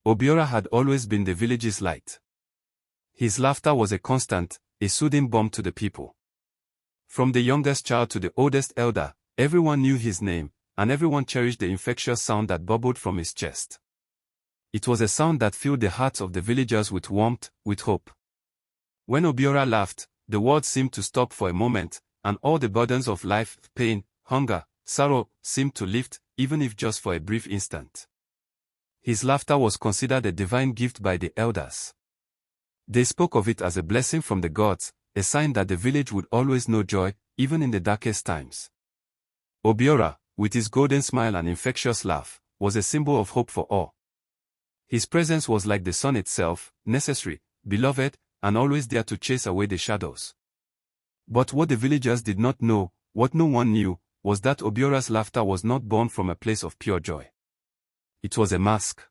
Obiora had always been the village's light. His laughter was a constant, a soothing balm to the people. From the youngest child to the oldest elder, everyone knew his name, and everyone cherished the infectious sound that bubbled from his chest. It was a sound that filled the hearts of the villagers with warmth, with hope. When Obiora laughed, the world seemed to stop for a moment, and all the burdens of life, pain, hunger, sorrow, seemed to lift, even if just for a brief instant. His laughter was considered a divine gift by the elders. They spoke of it as a blessing from the gods, a sign that the village would always know joy, even in the darkest times. Obiora, with his golden smile and infectious laugh, was a symbol of hope for all. His presence was like the sun itself, necessary, beloved, and always there to chase away the shadows. But what the villagers did not know, what no one knew, was that Obiora's laughter was not born from a place of pure joy. It was a mask.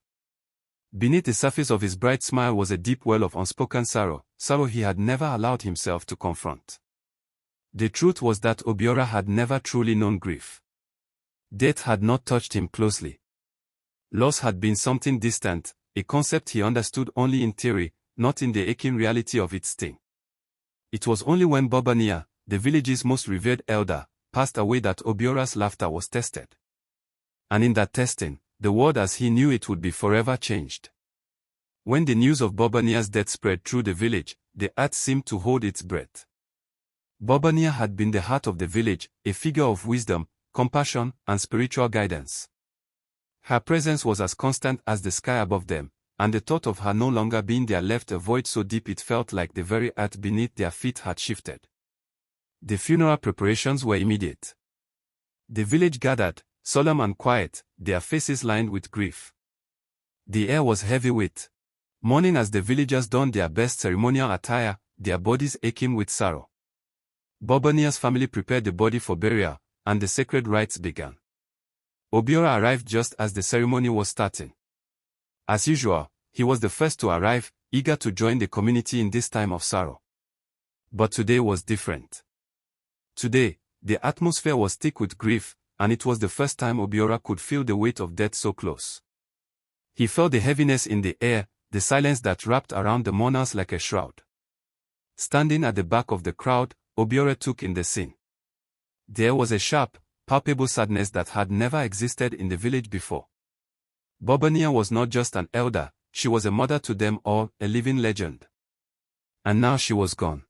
Beneath the surface of his bright smile was a deep well of unspoken sorrow, sorrow he had never allowed himself to confront. The truth was that Obiora had never truly known grief. Death had not touched him closely. Loss had been something distant, a concept he understood only in theory, not in the aching reality of its sting. It was only when Bobania, the village's most revered elder, passed away that Obiora's laughter was tested. And in that testing, the world as he knew it would be forever changed. When the news of Bobania's death spread through the village, the earth seemed to hold its breath. Bobania had been the heart of the village, a figure of wisdom, compassion, and spiritual guidance. Her presence was as constant as the sky above them, and the thought of her no longer being there left a void so deep it felt like the very earth beneath their feet had shifted. The funeral preparations were immediate. The village gathered, solemn and quiet, their faces lined with grief. The air was heavy with mourning as the villagers donned their best ceremonial attire, their bodies aching with sorrow. Bobania's family prepared the body for burial, and the sacred rites began. Obiora arrived just as the ceremony was starting. As usual, he was the first to arrive, eager to join the community in this time of sorrow. But today was different. Today, the atmosphere was thick with grief, and it was the first time Obiora could feel the weight of death so close. He felt the heaviness in the air, the silence that wrapped around the mourners like a shroud. Standing at the back of the crowd, Obiora took in the scene. There was a sharp, palpable sadness that had never existed in the village before. Bobania was not just an elder, she was a mother to them all, a living legend. And now she was gone.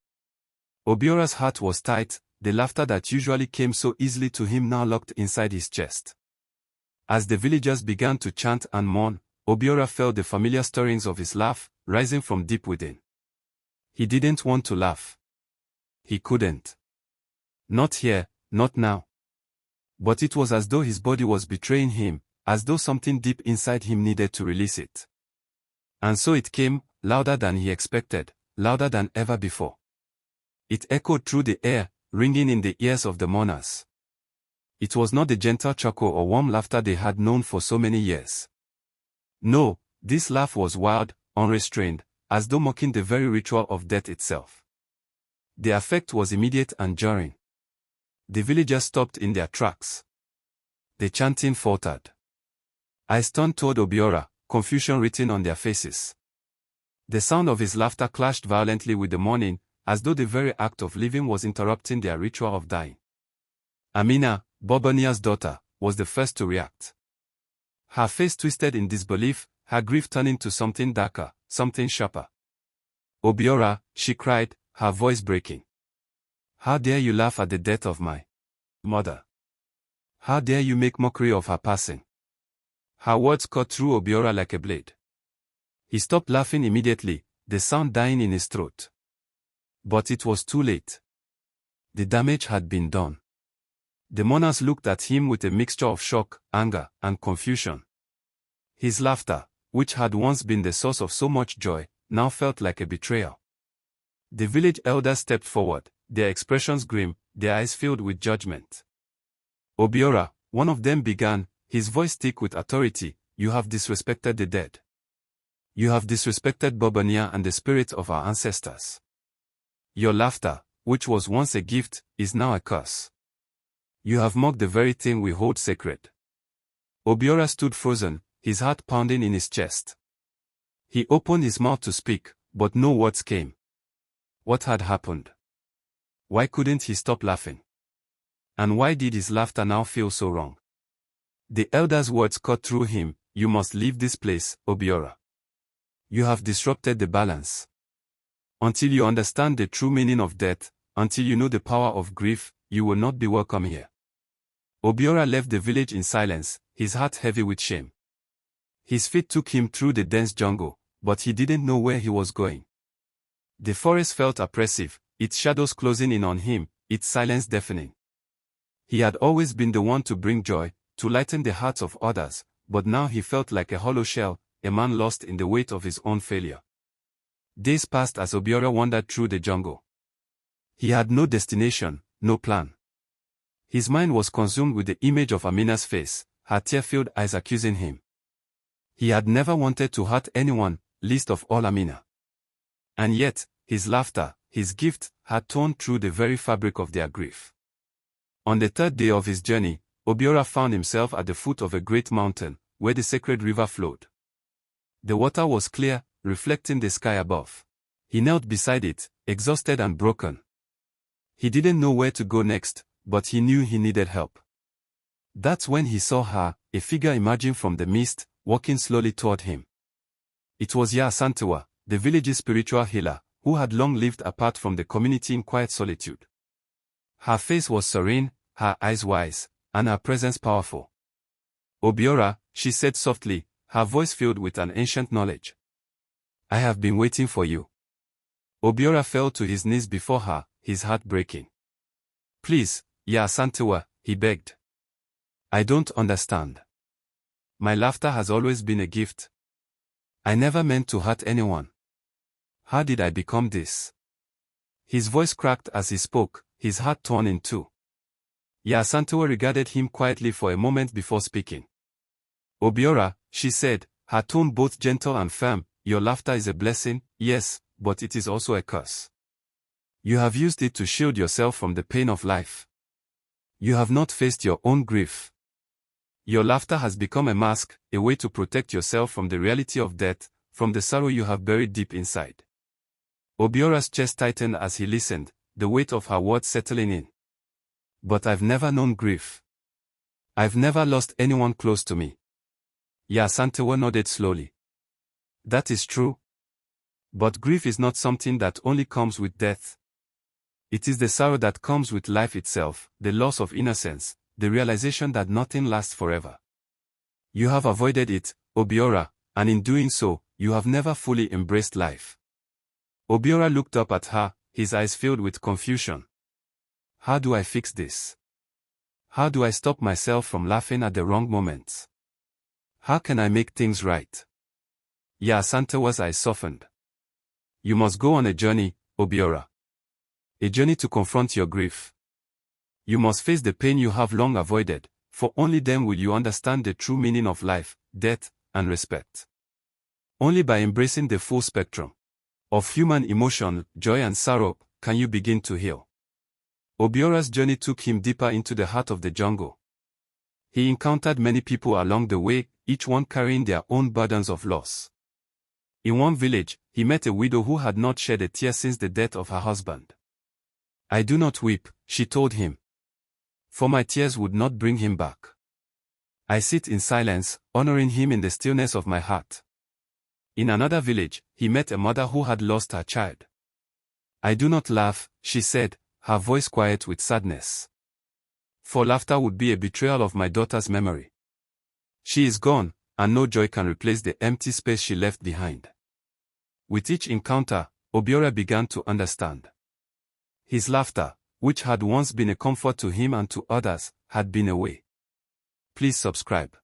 Obiora's heart was tight, the laughter that usually came so easily to him now locked inside his chest. As the villagers began to chant and mourn, Obiora felt the familiar stirrings of his laugh, rising from deep within. He didn't want to laugh. He couldn't. Not here, not now. But it was as though his body was betraying him, as though something deep inside him needed to release it. And so it came, louder than he expected, louder than ever before. It echoed through the air, ringing in the ears of the mourners. It was not the gentle chuckle or warm laughter they had known for so many years. No, this laugh was wild, unrestrained, as though mocking the very ritual of death itself. The effect was immediate and jarring. The villagers stopped in their tracks. The chanting faltered. Eyes turned toward Obiora, confusion written on their faces. The sound of his laughter clashed violently with the mourning, as though the very act of living was interrupting their ritual of dying. Amina, Bobania's daughter, was the first to react. Her face twisted in disbelief, her grief turning to something darker, something sharper. Obiora, she cried, her voice breaking. How dare you laugh at the death of my mother? How dare you make mockery of her passing? Her words cut through Obiora like a blade. He stopped laughing immediately, the sound dying in his throat. But it was too late. The damage had been done. The mourners looked at him with a mixture of shock, anger, and confusion. His laughter, which had once been the source of so much joy, now felt like a betrayal. The village elders stepped forward, their expressions grim, their eyes filled with judgment. Obiora, one of them began, his voice thick with authority, you have disrespected the dead. You have disrespected Bobania and the spirit of our ancestors. Your laughter, which was once a gift, is now a curse. You have mocked the very thing we hold sacred. Obiora stood frozen, his heart pounding in his chest. He opened his mouth to speak, but no words came. What had happened? Why couldn't he stop laughing? And why did his laughter now feel so wrong? The elder's words cut through him. You must leave this place, Obiora. You have disrupted the balance. Until you understand the true meaning of death, until you know the power of grief, you will not be welcome here. Obiora left the village in silence, his heart heavy with shame. His feet took him through the dense jungle, but he didn't know where he was going. The forest felt oppressive, its shadows closing in on him, its silence deafening. He had always been the one to bring joy, to lighten the hearts of others, but now he felt like a hollow shell, a man lost in the weight of his own failure. Days passed as Obiora wandered through the jungle. He had no destination, no plan. His mind was consumed with the image of Amina's face, her tear-filled eyes accusing him. He had never wanted to hurt anyone, least of all Amina. And yet, his laughter, his gift, had torn through the very fabric of their grief. On the third day of his journey, Obiora found himself at the foot of a great mountain, where the sacred river flowed. The water was clear, reflecting the sky above. He knelt beside it, exhausted and broken. He didn't know where to go next, but he knew he needed help. That's when he saw her, a figure emerging from the mist, walking slowly toward him. It was Yaa Asantewaa, the village's spiritual healer, who had long lived apart from the community in quiet solitude. Her face was serene, her eyes wise, and her presence powerful. Obiora, she said softly, her voice filled with an ancient knowledge. I have been waiting for you. Obiora fell to his knees before her, his heart breaking. Please, Yaa Asantewaa, he begged. I don't understand. My laughter has always been a gift. I never meant to hurt anyone. How did I become this? His voice cracked as he spoke, his heart torn in two. Yaa Asantewaa regarded him quietly for a moment before speaking. Obiora, she said, her tone both gentle and firm, your laughter is a blessing, yes, but it is also a curse. You have used it to shield yourself from the pain of life. You have not faced your own grief. Your laughter has become a mask, a way to protect yourself from the reality of death, from the sorrow you have buried deep inside. Obiora's chest tightened as he listened, the weight of her words settling in. But I've never known grief. I've never lost anyone close to me. Yaa Asantewaa nodded slowly. That is true. But grief is not something that only comes with death. It is the sorrow that comes with life itself, the loss of innocence, the realization that nothing lasts forever. You have avoided it, Obiora, and in doing so, you have never fully embraced life. Obiora looked up at her, his eyes filled with confusion. How do I fix this? How do I stop myself from laughing at the wrong moments? How can I make things right? Yaa Asantewaa's eyes softened. You must go on a journey, Obiora. A journey to confront your grief. You must face the pain you have long avoided, for only then will you understand the true meaning of life, death, and respect. Only by embracing the full spectrum of human emotion, joy and sorrow, can you begin to heal. Obiora's journey took him deeper into the heart of the jungle. He encountered many people along the way, each one carrying their own burdens of loss. In one village, he met a widow who had not shed a tear since the death of her husband. I do not weep, she told him. For my tears would not bring him back. I sit in silence, honoring him in the stillness of my heart. In another village, he met a mother who had lost her child. I do not laugh, she said, her voice quiet with sadness. For laughter would be a betrayal of my daughter's memory. She is gone, and no joy can replace the empty space she left behind. With each encounter, Obiora began to understand. His laughter, which had once been a comfort to him and to others, had been a way. Please subscribe.